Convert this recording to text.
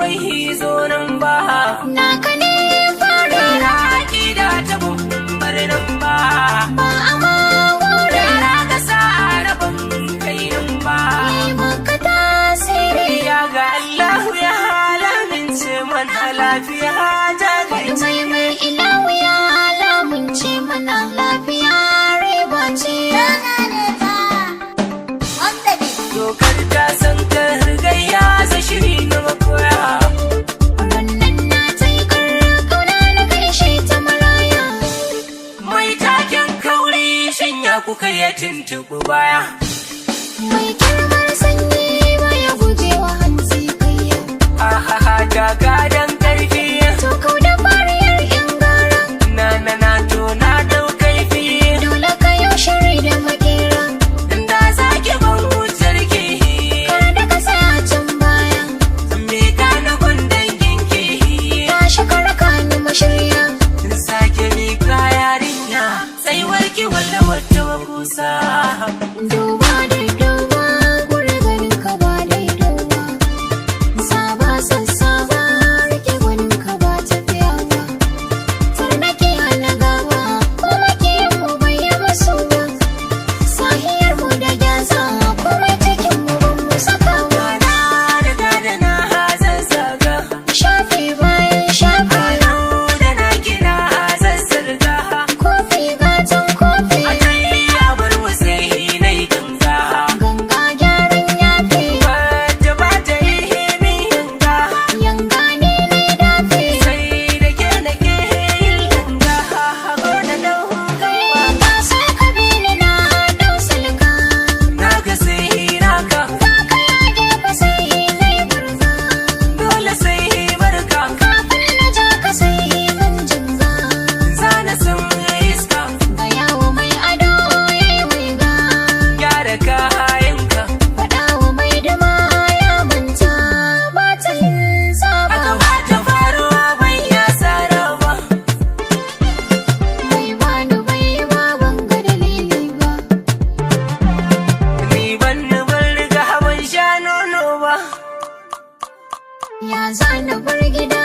wai zo nan ba. Naka ne fara Na ƙida ta bumbar nan ba. ba a ma wura Na ga sa rabon kai nan ba. yi maka tasiri. Ya ga Allah ya halamince mana lafiya jajirce. Mai ilawu ya lamunce mana lafiya riba ce. Dokar ta san gayya za shiri na makoya. Rannan na ta yi karra kauna na kai shi ta maraya. Mai taken kauri shanya kuka ya tuntuɓi baya. Mai kirmar sanyi baya gujewa hantsi kayya. Ahaha daga dan karfi. To kau da bariyar yan gara. Na to na dau kaifi. Dole ka yau shiri da makera. Da zaki ban wutar ki. Kar da ka saya can baya. Me ka na gundan ginki. Tashi ka raka ni mashirya. Sake mi ka yarinya. Sai warki walla wata kusa. Duba da duba gure ganin ka ba daidai ba. Saba sassaba rike gwanin ka ba tafiya ba. Tarnaki hana gaba kuma kiyin mu bai yaba su ba. Sahiyar mu da gyaza kuma cikin mu ban mu saka ba. Na riga da na zazzaga. Shafi bayan shafi Da na kira zazzarga. kofi gatan kofi. Ya bar wasai na yi ganga. Ganga gyaran yafi Wata ba ta yi min yanga. yanga ne na dafi. Sai da ke nake yin yanga. Ko da dau Ba sai ka bi ni na dau salka. na ga sai naka. Za ka yage ba sai na yi burga. Dole sai barka. Kafin na ja ka sai mun jinga. Zana san iska. Ga yawo mai ado ya yi waiga. Gyara kayanka. Faɗa wa mai dama ya manta ba ta yin saba. Aka ba ta faruwa ban ya tsara ba. Bai bani bai ba ban ga dalili ba. Ni ban riga ban sha nono ba. Ya zana bar gida